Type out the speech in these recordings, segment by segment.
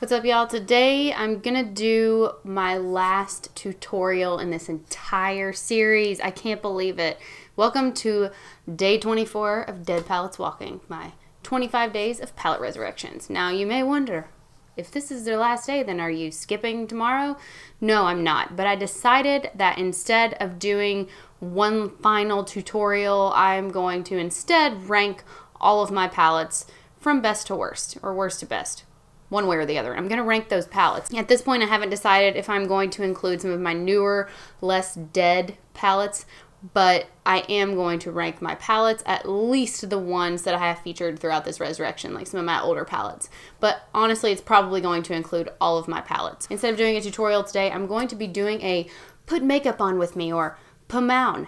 What's up, y'all? Today I'm gonna do my last tutorial in this entire series. I can't believe it. Welcome to day 24 of Dead Pallets Walking, my 25 days of pallet resurrections. Now you may wonder, if this is their last day, then are you skipping tomorrow? No, I'm not. But I decided that instead of doing one final tutorial, I'm going to instead rank all of my pallets from best to worst, or worst to best. One way or the other. I'm going to rank those pallets. At this point, I haven't decided if I'm going to include some of my newer, less dead pallets, but I am going to rank my pallets, at least the ones that I have featured throughout this resurrection, like some of my older pallets. But honestly, it's probably going to include all of my pallets. Instead of doing a tutorial today, I'm going to be doing a put makeup on with me, or PMOWM.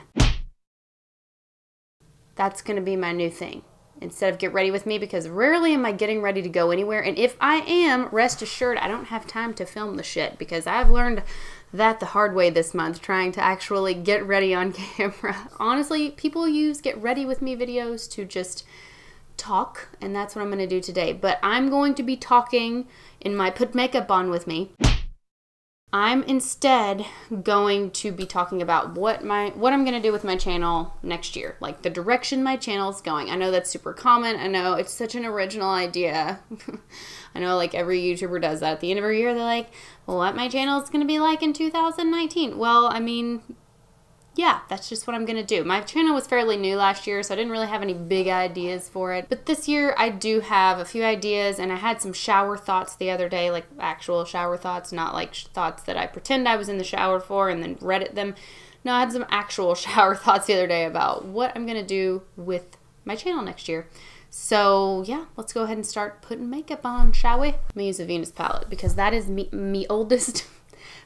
That's going to be my new thing. Instead of get ready with me, because rarely am I getting ready to go anywhere. And if I am, rest assured, I don't have time to film the shit, because I've learned that the hard way this month, trying to actually get ready on camera. Honestly, people use get ready with me videos to just talk, and that's what I'm going to do today. But I'm going to be talking in my put makeup on with me. I'm instead going to be talking about what I'm going to do with my channel next year, like the direction my channel is going. I know that's super common. I know it's such an original idea. I know like every YouTuber does that. At the end of every year, they're like, well, what my channel is going to be like in 2019. Well, I mean, yeah, that's just what I'm going to do. My channel was fairly new last year, so I didn't really have any big ideas for it. But this year, I do have a few ideas, and I had some shower thoughts the other day, like actual shower thoughts, not like thoughts that I pretend I was in the shower for and then Reddit them. No, I had some actual shower thoughts the other day about what I'm going to do with my channel next year. So, yeah, let's go ahead and start putting makeup on, shall we? I'm going to use a Venus palette, because that is me oldest,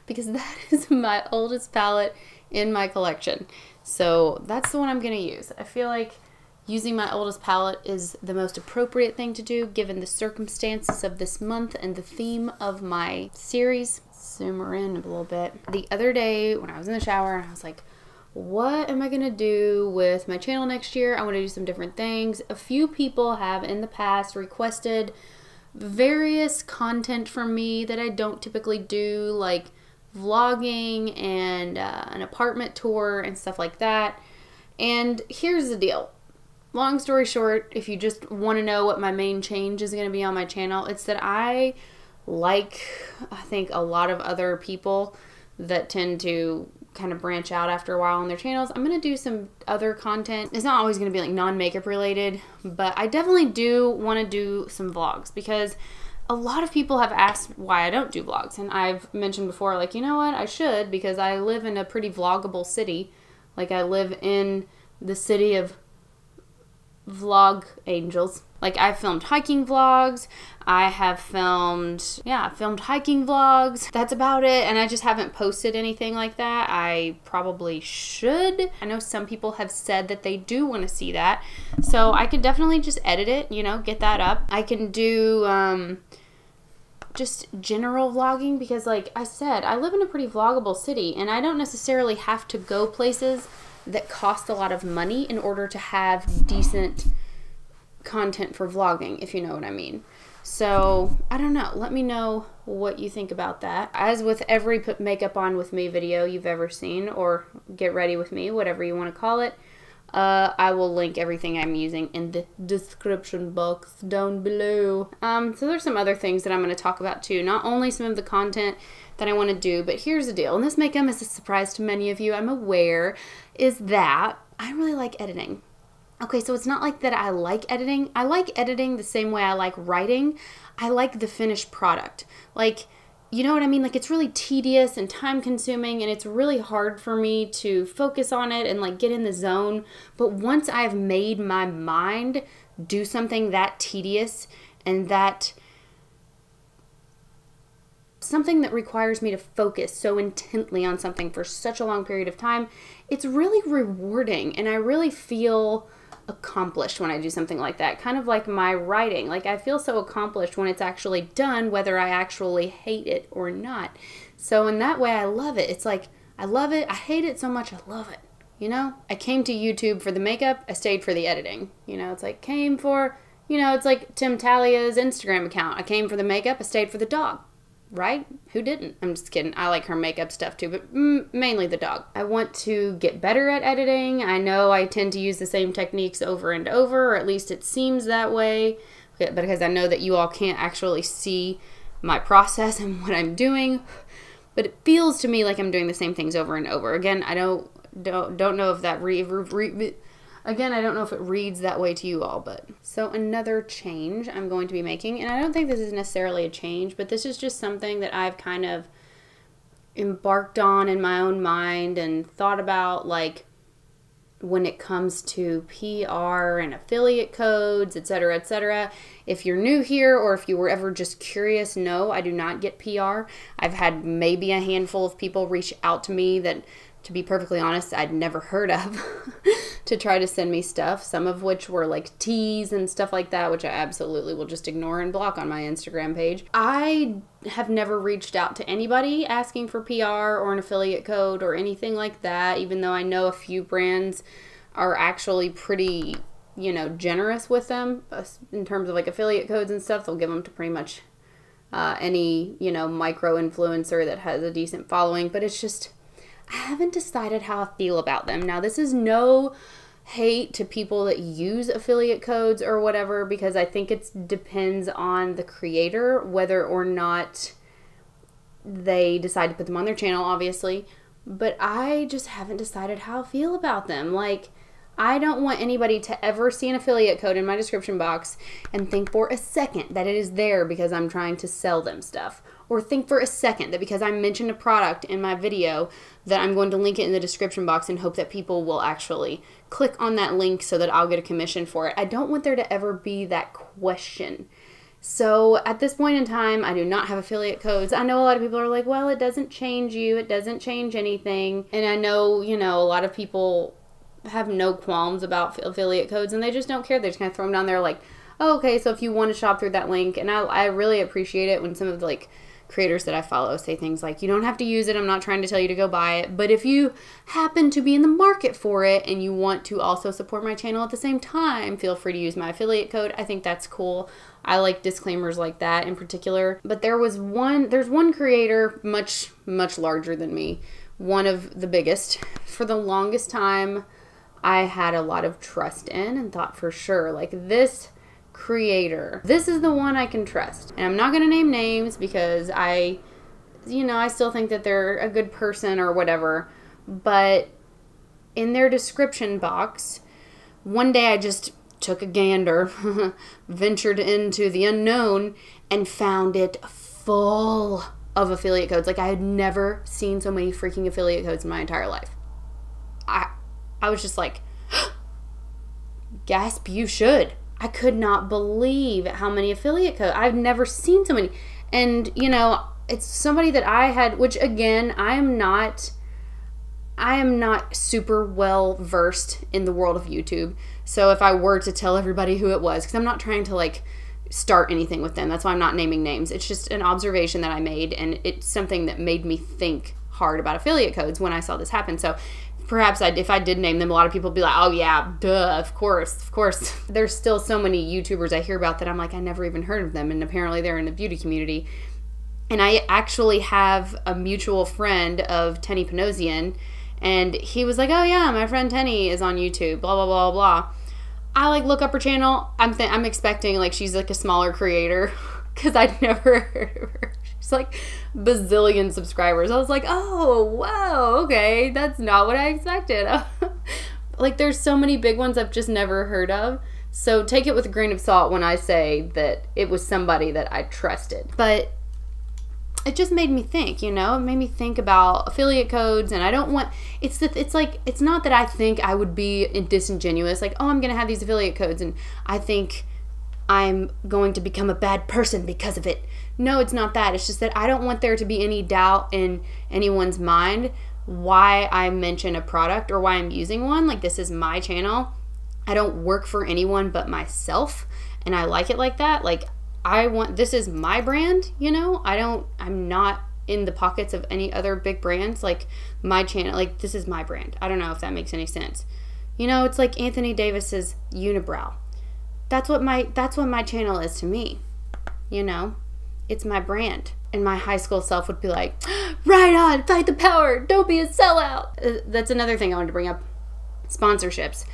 because that is my oldest palette in my collection. So that's the one I'm going to use. I feel like using my oldest palette is the most appropriate thing to do given the circumstances of this month and the theme of my series. Zoom her in a little bit. The other day when I was in the shower, I was like, what am I going to do with my channel next year? I want to do some different things. A few people have in the past requested various content from me that I don't typically do, like vlogging and an apartment tour and stuff like that. And here's the deal. Long story short, if you just want to know what my main change is going to be on my channel, it's that I think a lot of other people that tend to kind of branch out after a while on their channels, I'm going to do some other content. It's not always going to be like non-makeup related, but I definitely do want to do some vlogs, because a lot of people have asked why I don't do vlogs, and I've mentioned before, like, you know what, I should, because I live in a pretty vloggable city. Like, I live in the city of vlog angels. Like, I've filmed hiking vlogs, I have filmed hiking vlogs. That's about it, and I just haven't posted anything like that. I probably should. I know some people have said that they do want to see that, so I could definitely just edit it, you know, get that up. I can do just general vlogging, because like I said, I live in a pretty vloggable city, and I don't necessarily have to go places that cost a lot of money in order to have decent content for vlogging, if you know what I mean. So I don't know, let me know what you think about that. As with every put makeup on with me video you've ever seen, or get ready with me, whatever you want to call it, I will link everything I'm using in the description box down below. So there's some other things that I'm going to talk about too, not only some of the content that I want to do, but here's the deal, and this may come as a surprise to many of you, I'm aware, is that I really like editing. Okay, so it's not like that I like editing. I like editing the same way I like writing. I like the finished product. Like, you know what I mean? Like, it's really tedious and time consuming, and it's really hard for me to focus on it and like get in the zone. But once I've made my mind do something that tedious and that something that requires me to focus so intently on something for such a long period of time, it's really rewarding, and I really feel accomplished when I do something like that. Kind of like my writing. Like, I feel so accomplished when it's actually done, whether I actually hate it or not. So in that way, I love it. It's like, I love it. I hate it so much. I love it. You know? I came to YouTube for the makeup. I stayed for the editing. You know, it's like, came for You know, it's like Tim Talia's Instagram account. I came for the makeup, I stayed for the dog. Right? Who didn't? I'm just kidding. I like her makeup stuff too, but mainly the dog. I want to get better at editing. I know I tend to use the same techniques over and over, or at least it seems that way, because I know that you all can't actually see my process and what I'm doing, but it feels to me like I'm doing the same things over and over. Again, I don't know if that Again, I don't know if it reads that way to you all, but... So another change I'm going to be making, and I don't think this is necessarily a change, but this is just something that I've kind of embarked on in my own mind and thought about, like, when it comes to PR and affiliate codes, etc., etc. If you're new here, or if you were ever just curious, no, I do not get PR. I've had maybe a handful of people reach out to me that, to be perfectly honest, I'd never heard of to try to send me stuff, some of which were like teas and stuff like that, which I absolutely will just ignore and block on my Instagram page. I have never reached out to anybody asking for PR or an affiliate code or anything like that, even though I know a few brands are actually pretty, you know, generous with them in terms of like affiliate codes and stuff. They'll give them to pretty much any, you know, micro influencer that has a decent following, but it's just... I haven't decided how I feel about them. Now, this is no hate to people that use affiliate codes or whatever, because I think it depends on the creator whether or not they decide to put them on their channel, obviously. But I just haven't decided how I feel about them. Like, I don't want anybody to ever see an affiliate code in my description box and think for a second that it is there because I'm trying to sell them stuff. Or think for a second that because I mentioned a product in my video that I'm going to link it in the description box and hope that people will actually click on that link so that I'll get a commission for it. I don't want there to ever be that question. So at this point in time, I do not have affiliate codes. I know a lot of people are like, well, it doesn't change you. It doesn't change anything. And I know, you know, a lot of people have no qualms about affiliate codes and they just don't care. They just kind of throw them down there like, oh, okay, so if you want to shop through that link. And I really appreciate it when some of the, like, creators that I follow say things like, you don't have to use it, I'm not trying to tell you to go buy it, but if you happen to be in the market for it and you want to also support my channel at the same time, feel free to use my affiliate code. I think that's cool. I like disclaimers like that in particular. But there's one creator much larger than me, one of the biggest. For the longest time, I had a lot of trust in and thought for sure, like, this creator, this is the one I can trust. And I'm not going to name names because I still think that they're a good person or whatever, but in their description box, one day I just took a gander, ventured into the unknown, and found it full of affiliate codes. Like, I had never seen so many freaking affiliate codes in my entire life. I was just like, gasp, you should. I could not believe how many affiliate codes. I've never seen so many. And, you know, it's somebody that I had, which again, I am not super well versed in the world of YouTube. So if I were to tell everybody who it was, because I'm not trying to like start anything with them. That's why I'm not naming names. It's just an observation that I made, and it's something that made me think hard about affiliate codes when I saw this happen. So perhaps if I did name them, a lot of people would be like, oh yeah, duh, of course. There's still so many YouTubers I hear about that I'm like, I never even heard of them, and apparently they're in the beauty community. And I actually have a mutual friend of Tenny Panosian, and he was like, oh yeah, my friend Tenny is on YouTube, blah, blah, blah, blah. I like look up her channel. I'm expecting like she's like a smaller creator because I'd never heard of her. She's like bazillion subscribers. I was like, oh, wow, okay, that's not what I expected. Like, there's so many big ones I've just never heard of. So take it with a grain of salt when I say that it was somebody that I trusted. But it just made me think, you know, it made me think about affiliate codes, and I don't want, it's not that I think I would be disingenuous, like, oh, I'm going to have these affiliate codes, and I think I'm going to become a bad person because of it. No, it's not that. It's just that I don't want there to be any doubt in anyone's mind why I mention a product or why I'm using one. Like, this is my channel. I don't work for anyone but myself, and I like it like that. Like, this is my brand, you know? I'm not in the pockets of any other big brands. Like, my channel, like, this is my brand. I don't know if that makes any sense. You know, it's like Anthony Davis's unibrow. That's what my channel is to me. You know, it's my brand. And my high school self would be like, right on, fight the power, don't be a sellout. That's another thing I wanted to bring up. Sponsorships.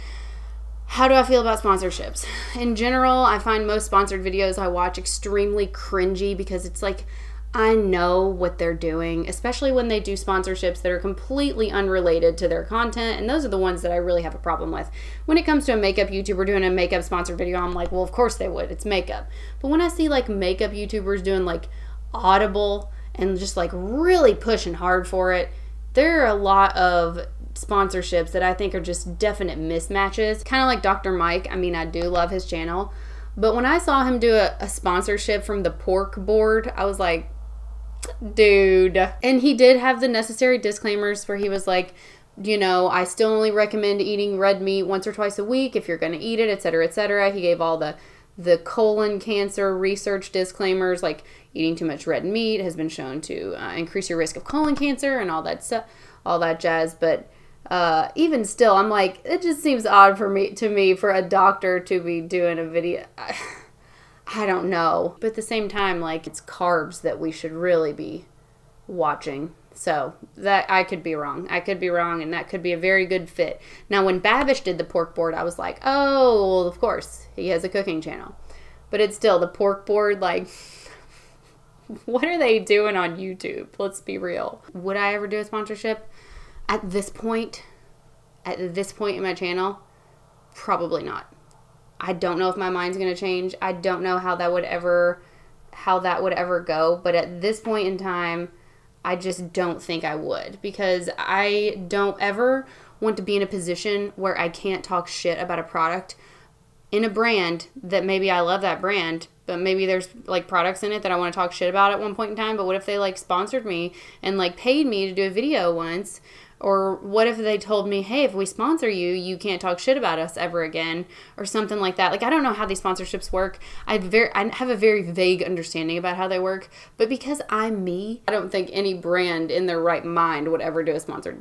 How do I feel about sponsorships? In general, I find most sponsored videos I watch extremely cringy because it's like, I know what they're doing, especially when they do sponsorships that are completely unrelated to their content, and those are the ones that I really have a problem with. When it comes to a makeup YouTuber doing a makeup sponsored video, I'm like, well, of course they would, it's makeup. But when I see like makeup YouTubers doing like Audible and just like really pushing hard for it, there are a lot of sponsorships that I think are just definite mismatches. Kind of like Dr. Mike. I mean, I do love his channel, but when I saw him do a sponsorship from the pork board, I was like, dude. And he did have the necessary disclaimers where he was like, you know, I still only recommend eating red meat once or twice a week if you're going to eat it, etc., etc. He gave all the colon cancer research disclaimers, like eating too much red meat has been shown to increase your risk of colon cancer and all that stuff, all that jazz. But even still, I'm like, it just seems odd for me for a doctor to be doing a video. I don't know. But at the same time, like, it's carbs that we should really be watching. So that I could be wrong. I could be wrong, and that could be a very good fit. Now, when Babish did the pork board, I was like, oh, well, of course, he has a cooking channel. But it's still the pork board, like, what are they doing on YouTube? Let's be real. Would I ever do a sponsorship? At this point in my channel, probably not. I don't know if my mind's going to change. I don't know how that would ever go. But at this point in time, I just don't think I would, because I don't ever want to be in a position where I can't talk shit about a product in a brand that maybe I love that brand, but maybe there's like products in it that I want to talk shit about at one point in time. But what if they like sponsored me and like paid me to do a video once? Or what if they told me, hey, if we sponsor you, you can't talk shit about us ever again, or something like that. Like, I don't know how these sponsorships work. I have a very vague understanding about how they work, but because I'm me, I don't think any brand in their right mind would ever sponsor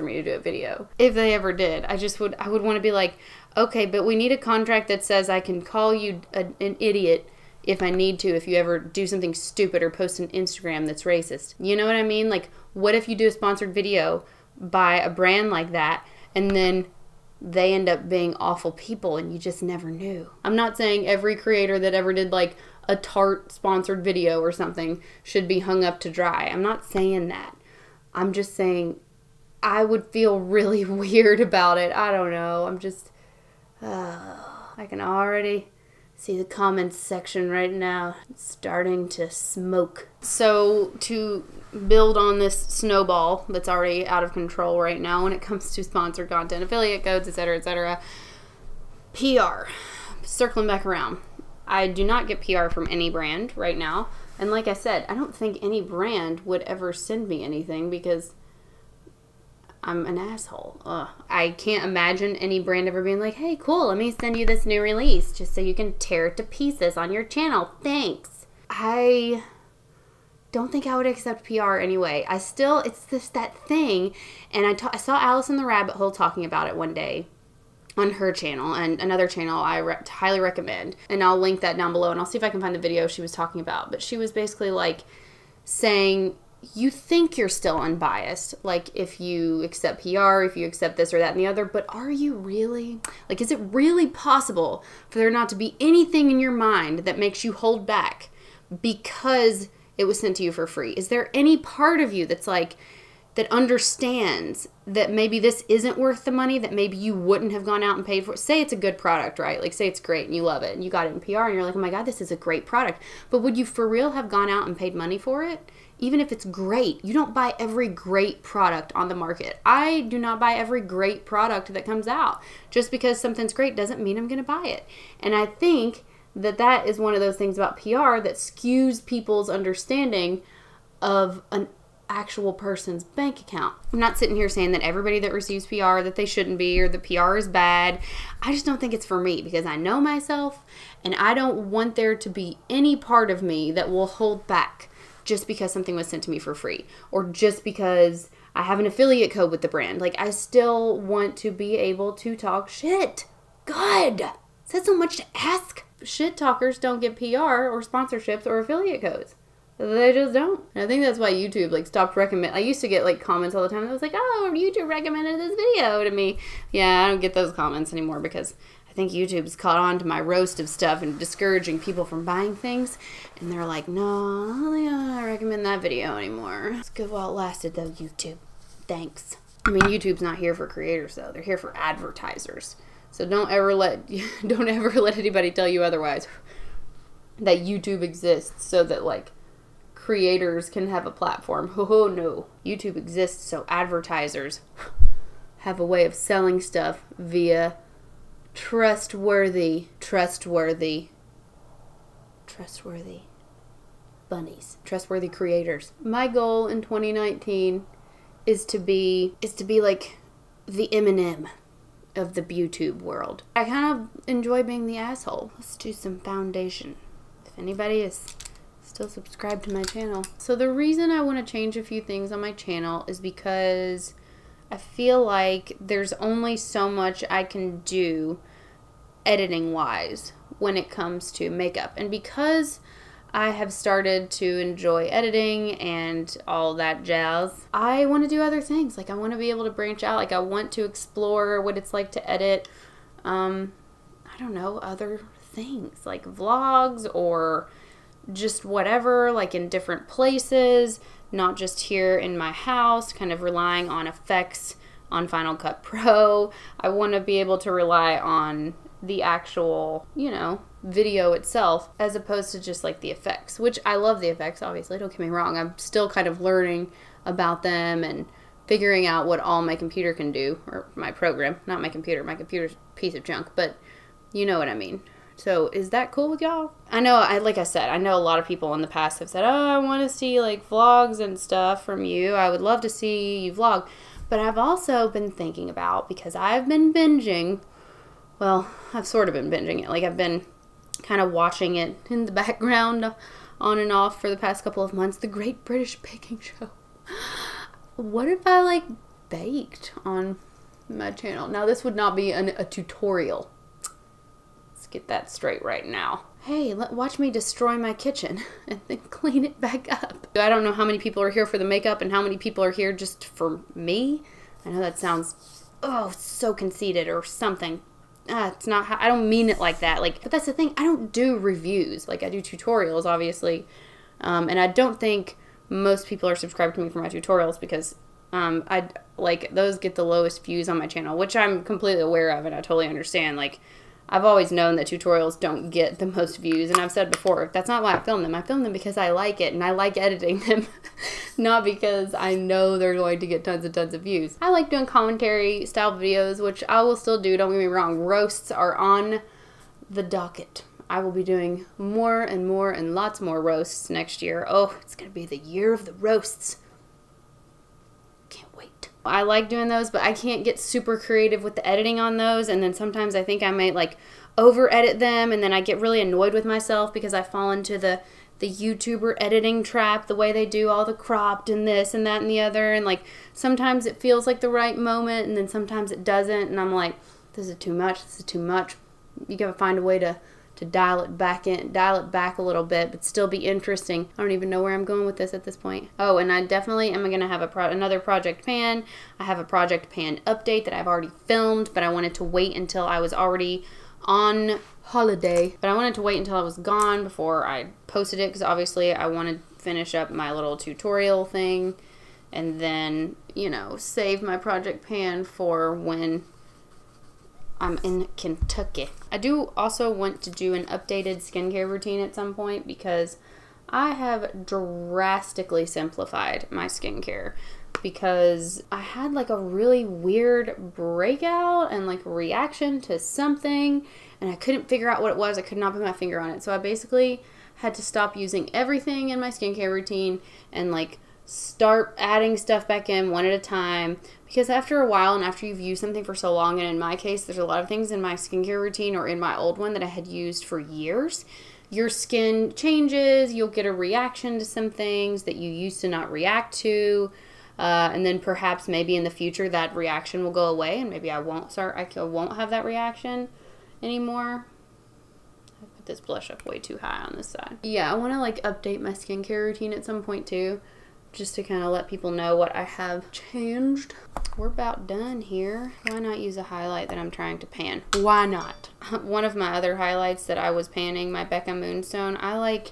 me to do a video. If they ever did, I would want to be like, okay, but we need a contract that says I can call you an idiot if I need to, if you ever do something stupid or post an Instagram that's racist. You know what I mean? Like, what if you do a sponsored video by a brand like that, and then they end up being awful people and you just never knew? I'm not saying every creator that ever did like a Tarte sponsored video or something should be hung up to dry. I'm not saying that. I'm just saying I would feel really weird about it. I don't know. I'm just, I can already see the comments section right now. It's starting to smoke. So to build on this snowball that's already out of control right now when it comes to sponsored content, affiliate codes, etc., etc., PR. Circling back around. I do not get PR from any brand right now. And like I said, I don't think any brand would ever send me anything because I'm an asshole. Ugh. I can't imagine any brand ever being like, hey, cool, let me send you this new release just so you can tear it to pieces on your channel. Thanks. I don't think I would accept PR anyway. It's that thing. And I saw Alice in the Rabbit Hole talking about it one day on her channel, and another channel I highly recommend. And I'll link that down below, and I'll see if I can find the video she was talking about. But she was basically like saying, you think you're still unbiased, like if you accept PR, if you accept this or that and the other, but are you really? Like, is it really possible for there not to be anything in your mind that makes you hold back because it was sent to you for free? Is there any part of you that's like, that understands that maybe this isn't worth the money, that maybe you wouldn't have gone out and paid for it? Say it's a good product, right? Like, say it's great and you love it and you got it in PR and you're like, oh my God, this is a great product. But would you for real have gone out and paid money for it? Even if it's great. You don't buy every great product on the market. I do not buy every great product that comes out. Just because something's great doesn't mean I'm going to buy it. And I think that that is one of those things about PR that skews people's understanding of an actual person's bank account. I'm not sitting here saying that everybody that receives PR that they shouldn't be, or the PR is bad. I just don't think it's for me, because I know myself and I don't want there to be any part of me that will hold back just because something was sent to me for free, or just because I have an affiliate code with the brand. Like, I still want to be able to talk shit. Good. Is that so much to ask? Shit talkers don't get PR or sponsorships or affiliate codes. They just don't. And I think that's why YouTube like stopped recommend. I used to get like comments all the time that was like, oh, YouTube recommended this video to me. Yeah, I don't get those comments anymore because I think YouTube's caught on to my roast of stuff and discouraging people from buying things. And they're like, no, they don't recommend that video anymore. It's good while it lasted though, YouTube. Thanks. I mean, YouTube's not here for creators though. They're here for advertisers. So don't ever let anybody tell you otherwise. That YouTube exists so that like creators can have a platform. Oh no. YouTube exists so advertisers have a way of selling stuff via trustworthy bunnies, trustworthy creators. My goal in 2019 is to be like the Eminem of the YouTube world. I kind of enjoy being the asshole. Let's do some foundation. If anybody is still subscribed to my channel. So the reason I want to change a few things on my channel is because I feel like there's only so much I can do editing wise when it comes to makeup. And because I have started to enjoy editing and all that jazz, I want to do other things. Like I want to be able to branch out. Like I want to explore what it's like to edit, I don't know, other things like vlogs or just whatever, like in different places, not just here in my house, kind of relying on effects on Final Cut Pro. I want to be able to rely on the actual, you know, video itself as opposed to just like the effects, which I love the effects, obviously, don't get me wrong. I'm still kind of learning about them and figuring out what all my computer can do, or my program, not my computer. My computer's a piece of junk, but you know what I mean. So is that cool with y'all? I know, like I said, I know a lot of people in the past have said, oh, I want to see like vlogs and stuff from you. I would love to see you vlog. But I've also been thinking about, because I've been binging, well, I've sort of been binging it. Like I've been kind of watching it in the background on and off for the past couple of months. The Great British Baking Show. What if I like baked on my channel? Now this would not be a tutorial. Get that straight right now. Hey, watch me destroy my kitchen and then clean it back up. I don't know how many people are here for the makeup and how many people are here just for me. I know that sounds, oh, so conceited or something. It's not how, I don't mean it like that. Like, but that's the thing. I don't do reviews. Like I do tutorials, obviously. And I don't think most people are subscribed to me for my tutorials because I like those get the lowest views on my channel, which I'm completely aware of and I totally understand. Like, I've always known that tutorials don't get the most views, and I've said before, that's not why I film them. I film them because I like it, and I like editing them, not because I know they're going to get tons and tons of views. I like doing commentary style videos, which I will still do, don't get me wrong. Roasts are on the docket. I will be doing more and more and lots more roasts next year. Oh, it's going to be the year of the roasts. Can't wait. I like doing those, but I can't get super creative with the editing on those, and then sometimes I think I might like over edit them, and then I get really annoyed with myself because I fall into the YouTuber editing trap, the way they do all the cropped and this and that and the other, and like sometimes it feels like the right moment and then sometimes it doesn't, and I'm like, this is too much, this is too much. You gotta find a way to dial it back a little bit, but still be interesting. I don't even know where I'm going with this at this point. Oh, and I definitely am going to have another Project Pan. I have a Project Pan update that I've already filmed, but I wanted to wait until I was already on holiday. But I wanted to wait until I was gone before I posted it, because obviously I wanted to finish up my little tutorial thing and then, you know, save my Project Pan for when I'm in Kentucky. I do also want to do an updated skincare routine at some point because I have drastically simplified my skincare because I had like a really weird breakout and like reaction to something and I couldn't figure out what it was. I could not put my finger on it. So I basically had to stop using everything in my skincare routine and like start adding stuff back in one at a time, because after a while and after you've used something for so long, and in my case there's a lot of things in my skincare routine or in my old one that I had used for years, your skin changes, you'll get a reaction to some things that you used to not react to, and then perhaps maybe in the future that reaction will go away and maybe I won't have that reaction anymore. this blush up way too high on this side. Yeah, I want to like update my skincare routine at some point too, just to kind of let people know what I have changed. We're about done here. Why not use a highlight that I'm trying to pan? Why not? One of my other highlights that I was panning, my Becca Moonstone, I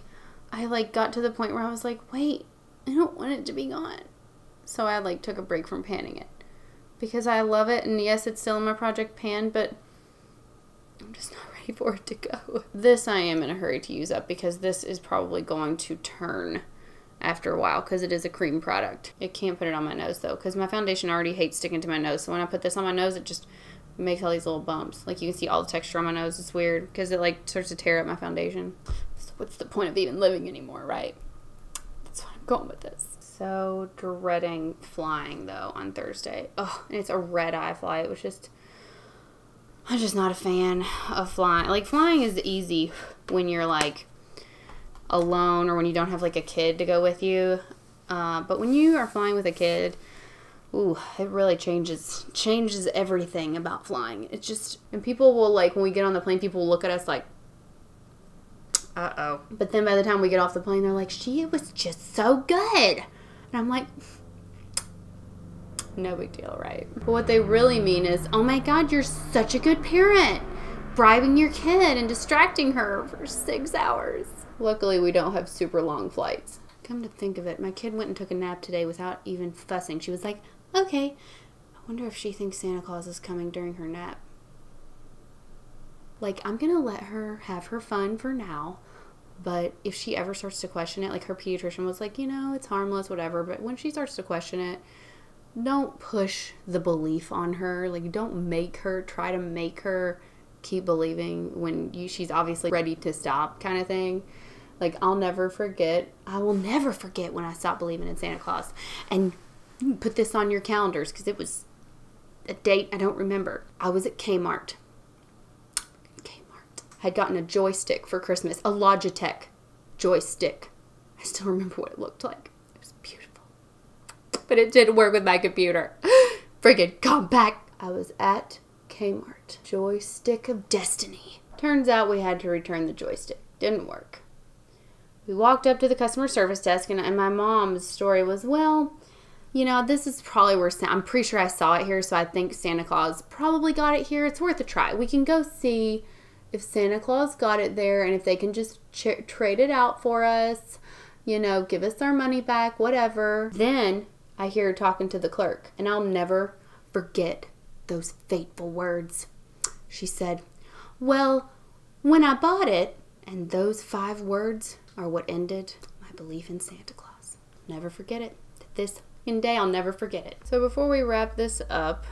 got to the point where I was like, wait, I don't want it to be gone. So I like took a break from panning it because I love it. And yes, it's still in my project pan, but I'm just not ready for it to go. This I am in a hurry to use up because this is probably going to turn after a while because it is a cream product. It can't put it on my nose though because my foundation already hates sticking to my nose. So when I put this on my nose, it just makes all these little bumps. Like you can see all the texture on my nose. It's weird because it like starts to tear up my foundation. So what's the point of even living anymore, right? That's why I'm going with this. So dreading flying though on Thursday. Oh, and it's a red eye flight, which just, I'm just not a fan of flying. Like flying is easy when you're like alone or when you don't have like a kid to go with you. But when you are flying with a kid, ooh, it really changes everything about flying. It's just, and people will like, when we get on the plane, people will look at us like, uh-oh. But then by the time we get off the plane, they're like, she was just so good. And I'm like, no big deal, right? But what they really mean is, oh my God, you're such a good parent. Bribing your kid and distracting her for 6 hours. Luckily, we don't have super long flights. Come to think of it, my kid went and took a nap today without even fussing. She was like, okay, I wonder if she thinks Santa Claus is coming during her nap. Like, I'm going to let her have her fun for now. But if she ever starts to question it, like her pediatrician was like, you know, it's harmless, whatever. But when she starts to question it, don't push the belief on her. Like, don't try to make her keep believing when she's obviously ready to stop kind of thing. Like, I will never forget when I stopped believing in Santa Claus. And you can put this on your calendars because it was a date I don't remember. I was at Kmart. Had gotten a joystick for Christmas, a Logitech joystick. I still remember what it looked like. It was beautiful. But it didn't work with my computer. Friggin' compact. I was at Kmart. Joystick of destiny. Turns out we had to return the joystick. Didn't work. We walked up to the customer service desk and my mom's story was, well, you know, this is probably where I'm pretty sure I saw it here, so I think Santa Claus probably got it here. It's worth a try. We can go see if Santa Claus got it there and if they can just trade it out for us, you know, give us our money back, whatever. Then I hear her talking to the clerk, and I'll never forget those fateful words. She said, well, when I bought it, and those 5 words are what ended my belief in Santa Claus. Never forget it. This day, I'll never forget it. So before we wrap this up,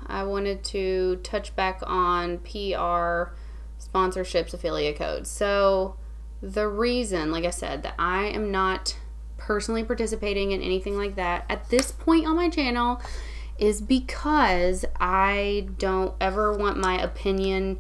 I wanted to touch back on PR sponsorships, affiliate codes. So the reason, like I said, that I am not personally participating in anything like that at this point on my channel is because I don't ever want my opinion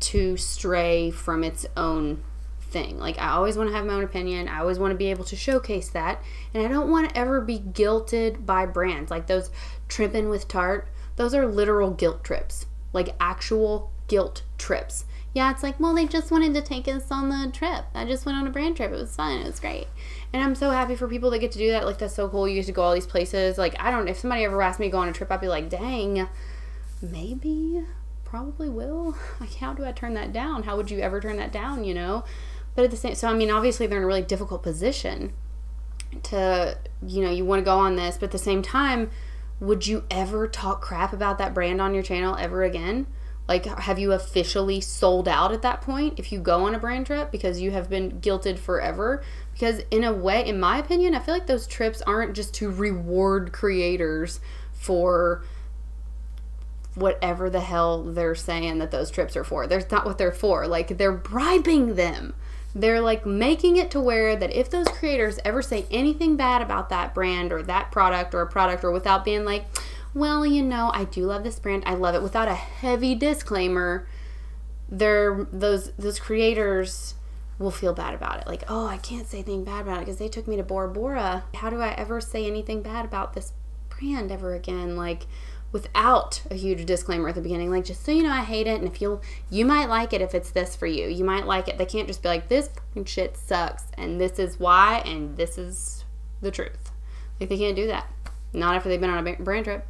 to stray from its own thing. Like, I always want to have my own opinion. I always want to be able to showcase that. And I don't want to ever be guilted by brands. Like those Trippin' with Tarte, those are literal guilt trips. Like actual guilt trips. Yeah, it's like, well, they just wanted to take us on the trip. I just went on a brand trip. It was fun. It was great. And I'm so happy for people that get to do that. Like, that's so cool. You get to go all these places. Like, if somebody ever asked me to go on a trip, I'd be like, dang, maybe, probably will. Like, how do I turn that down? How would you ever turn that down, you know? But at the same, so I mean, obviously they're in a really difficult position to, you know, you want to go on this, but at the same time, would you ever talk crap about that brand on your channel ever again? Like, have you officially sold out at that point if you go on a brand trip because you have been guilted forever? Because in a way, in my opinion, I feel like those trips aren't just to reward creators for whatever the hell they're saying that those trips are for. That's not what they're for. Like, they're bribing them. They're like making it to where that if those creators ever say anything bad about that brand or that product or a product, or without being like, well, you know, I do love this brand, I love it, without a heavy disclaimer, those creators will feel bad about it. Like, oh, I can't say anything bad about it because they took me to Bora Bora. How do I ever say anything bad about this brand ever again? Like, without a huge disclaimer at the beginning, like, just so you know, I hate it, and if you might like it if it's this for you. You might like it. They can't just be like, this fucking shit sucks, and this is why, and this is the truth. Like, they can't do that. Not after they've been on a brand trip.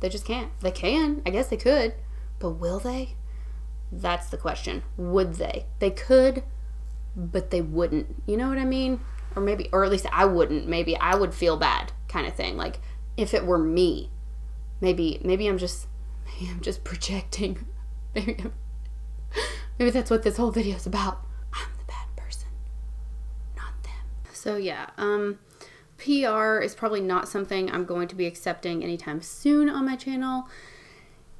They just can't. They can. I guess they could. But will they? That's the question. Would they? They could, but they wouldn't. You know what I mean? Or maybe, or at least I wouldn't. Maybe I would feel bad, kind of thing. Like, if it were me. Maybe I'm just projecting. Maybe that's what this whole video is about. I'm the bad person, not them. So yeah, PR is probably not something I'm going to be accepting anytime soon on my channel.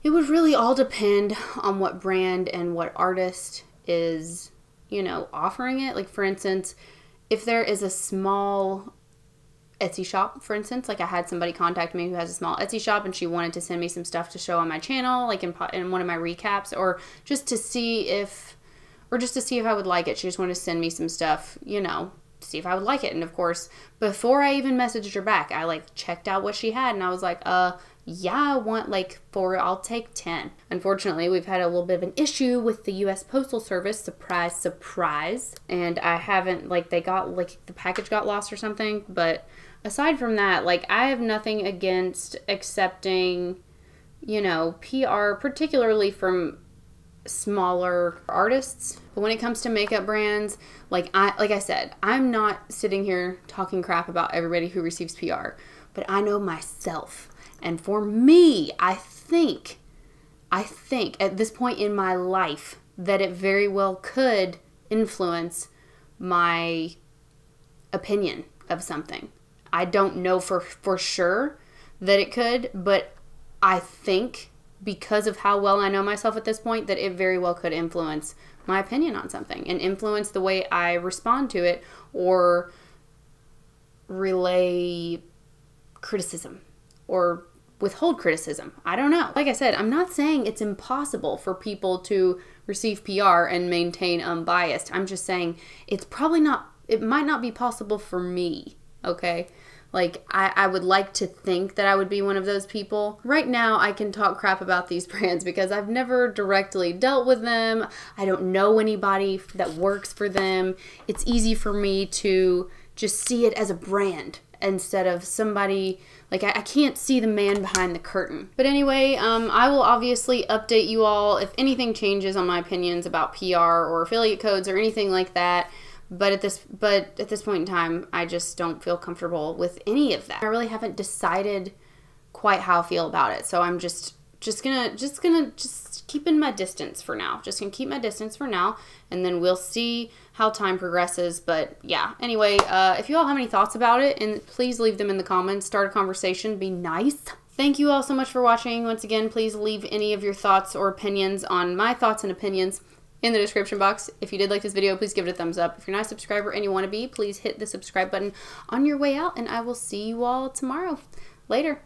It would really all depend on what brand and what artist is, you know, offering it. Like, for instance, if there is a small Etsy shop, for instance, like I had somebody contact me who has a small Etsy shop and she wanted to send me some stuff to show on my channel, like in one of my recaps, or just to see if I would like it. She just wanted to send me some stuff, you know, to see if I would like it. And of course, before I even messaged her back, I like checked out what she had and I was like, yeah, I want like 4, I'll take 10. Unfortunately, we've had a little bit of an issue with the US Postal Service, surprise, surprise. And I haven't, like, they got, like, the package got lost or something, but aside from that, like, I have nothing against accepting, you know, PR, particularly from smaller artists. But when it comes to makeup brands, like I said, I'm not sitting here talking crap about everybody who receives PR, but I know myself. And for me, I think at this point in my life that it very well could influence my opinion of something. I don't know for sure that it could, but I think because of how well I know myself at this point that it very well could influence my opinion on something and influence the way I respond to it or relay criticism or withhold criticism. I don't know. Like I said, I'm not saying it's impossible for people to receive PR and maintain unbiased. I'm just saying it might not be possible for me, okay? Like, I would like to think that I would be one of those people. Right now, I can talk crap about these brands because I've never directly dealt with them. I don't know anybody that works for them. It's easy for me to just see it as a brand instead of somebody, like, I can't see the man behind the curtain. But anyway, I will obviously update you all if anything changes on my opinions about PR or affiliate codes or anything like that. But at this point in time, I just don't feel comfortable with any of that. I really haven't decided quite how I feel about it. So I'm just gonna keep in my distance for now. Just gonna keep my distance for now, and then we'll see how time progresses. But yeah, anyway, if you all have any thoughts about it, and please leave them in the comments. Start a conversation. Be nice. Thank you all so much for watching. Once again, please leave any of your thoughts or opinions on my thoughts and opinions in the description box. If you did like this video, please give it a thumbs up. If you're not a subscriber and you want to be, please hit the subscribe button on your way out, and I will see you all tomorrow. Later.